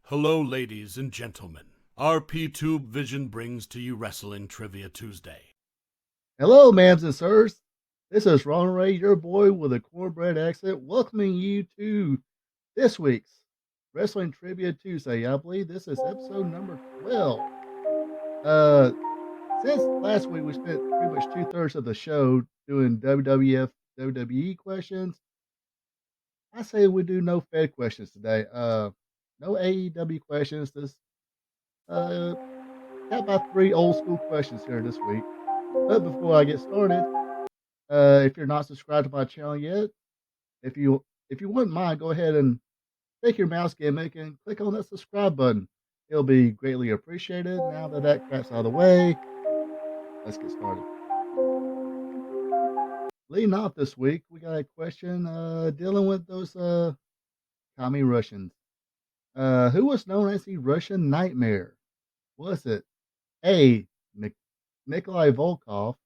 Hello, ladies and gentlemen. RP Tube Vision brings to you Wrestling Trivia Tuesday. Hello, ma'ams and sirs. This is Ron Ray, your boy with a cornbread accent, welcoming you to this week's Wrestling Trivia Tuesday. I believe this is episode number 12. Uh, since last week we spent pretty much two-thirds of the show doing WWF, WWE questions, I say we do no Fed questions today. No AEW questions. This got about three old school questions here this week. But before I get started, if you're not subscribed to my channel yet, if you wouldn't mind, go ahead and take your mouse gimmick and click on that subscribe button. It'll be greatly appreciated. Now that crap's out of the way, let's get started. Leading off this week, we got a question dealing with those commie Russians. Who was known as the Russian Nightmare? Was it A. Nikolai Volkov,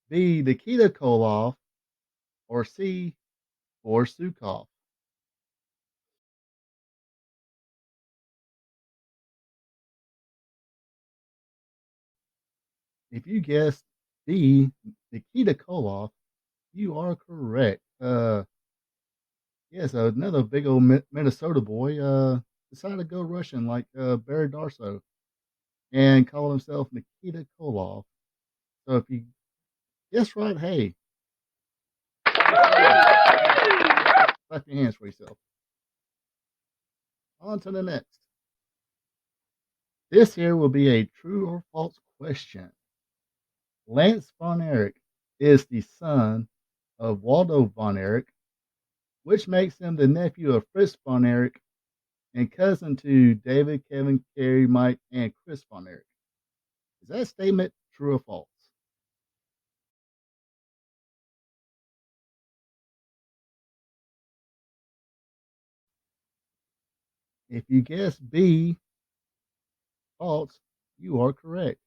B. Nikita Koloff, or C. Boris Zukov? If you guessed D. Nikita Koloff, you are correct. Yes, another big old Minnesota boy decided to go Russian like Barry Darso and called himself Nikita Koloff. So if you guess right, hey, clap your hands for yourself. On to the next. This here will be a true or false question. Lance Von Erich is the son of Waldo Von Erich, which makes him the nephew of Fritz Von Erich and cousin to David, Kevin, Kerry, Mike, and Chris Von Erich. Is that statement true or false? If you guess B, false, you are correct.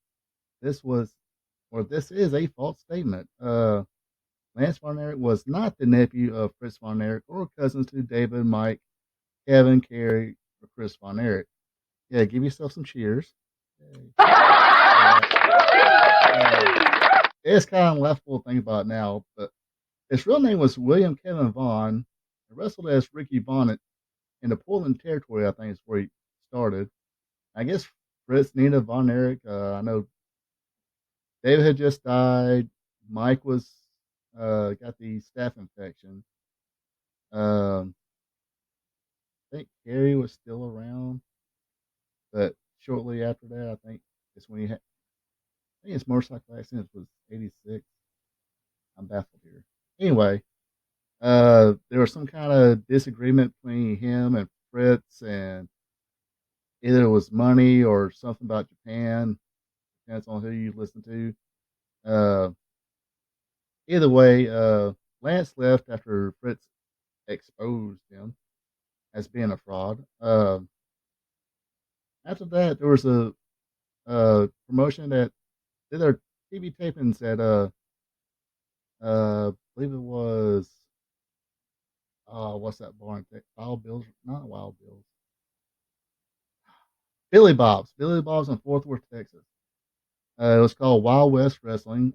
This is a false statement. Lance Von Erich was not the nephew of Fritz Von Erich or cousins to David, Mike, Kevin, Kerry, or Chris Von Erich. Yeah, give yourself some cheers. It's kind of laughable to think about now, but his real name was William Kevin Vaughn. He wrestled as Ricky Bonnet in the Portland territory, I think is where he started. I guess Fritz, Nina, Von Erich. I know David had just died. Mike was got the staph infection. Um, I think Kerry was still around, but shortly after that, I think it's when he had. I think his motorcycle accident was '86. I'm baffled here. Anyway, there was some kind of disagreement between him and Fritz, and either it was money or something about Japan. Depends on who you listen to. Uh, Either way, Lance left after Fritz exposed him as being a fraud. After that, there was a promotion that did their TV tapings at I believe it was what's that bar? Wild Bills, not Wild Bills. Billy Bob's in Fort Worth, Texas. It was called Wild West Wrestling.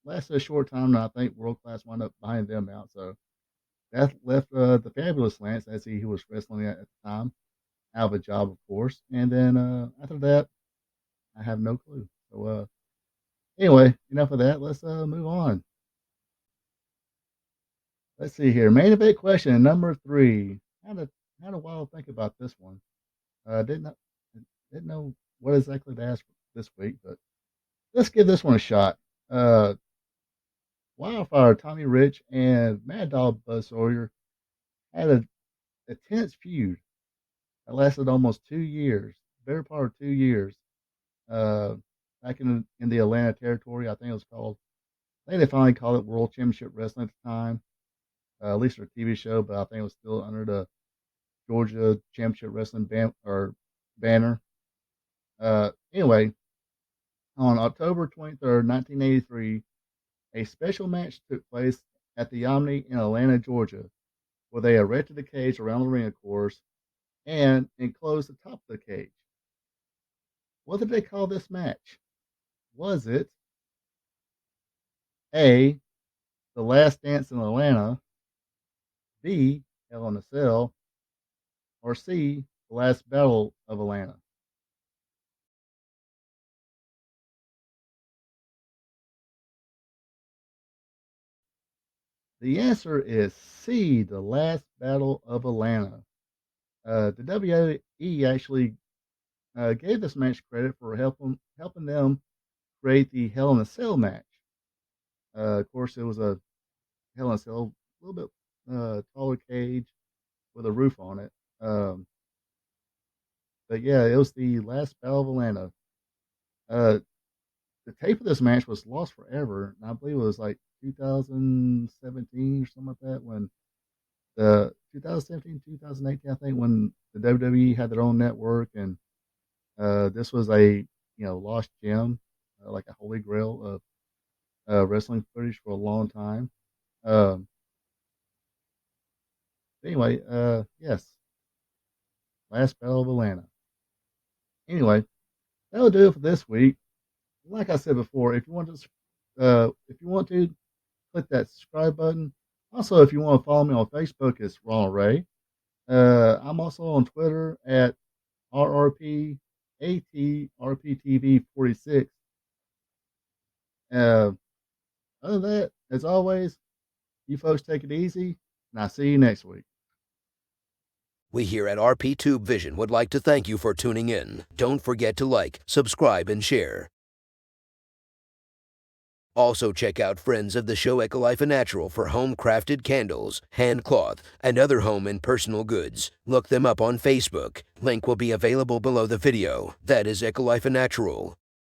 Lasted a short time, and I think World Class wound up buying them out. So that left the fabulous Lance, as he was wrestling at the time, out of a job, of course. And then after that, I have no clue. So anyway, enough of that. Let's move on. Let's see here. Main event question number 3. Had a while to think about this one. Didn't didn't know what exactly to ask this week, but let's give this one a shot. Uh, Wildfire Tommy Rich and Mad Dog Buzz Sawyer had a intense feud that lasted almost 2 years, better part of 2 years. Uh, Back in the Atlanta territory, I think it was called. I think they finally called it World Championship Wrestling at the time, at least for a TV show. But I think it was still under the Georgia Championship Wrestling banner. Anyway, on October 23rd, 1983, a special match took place at the Omni in Atlanta, Georgia, where they erected the cage around the ring, of course, and enclosed the top of the cage. What did they call this match? Was it A, The Last Dance in Atlanta, B, Hell in a Cell, or C, The Last Battle of Atlanta? The answer is C, The Last Battle of Atlanta. The WWE actually gave this match credit for helping them create the Hell in a Cell match. Of course, it was a Hell in a Cell, a little bit taller cage with a roof on it. But yeah, it was the Last Battle of Atlanta. Uh, the tape of this match was lost forever, and I believe it was like 2017 or something like that when the 2017, 2018, I think, when the WWE had their own network, and this was a lost gem, like a holy grail of wrestling footage for a long time. Um, anyway, yes, Last Battle of Atlanta. Anyway, that'll do it for this week. Like I said before, if you want to click that subscribe button. Also, if you want to follow me on Facebook, it's Ronald Ray. I'm also on Twitter at RRPATRPTV46. Other than that, as always, you folks take it easy, and I'll see you next week. We here at RP Tube Vision would like to thank you for tuning in. Don't forget to like, subscribe, and share. Also check out friends of the show Ecolife Natural for home-crafted candles, hand cloth, and other home and personal goods. Look them up on Facebook. Link will be available below the video. That is Ecolife Natural.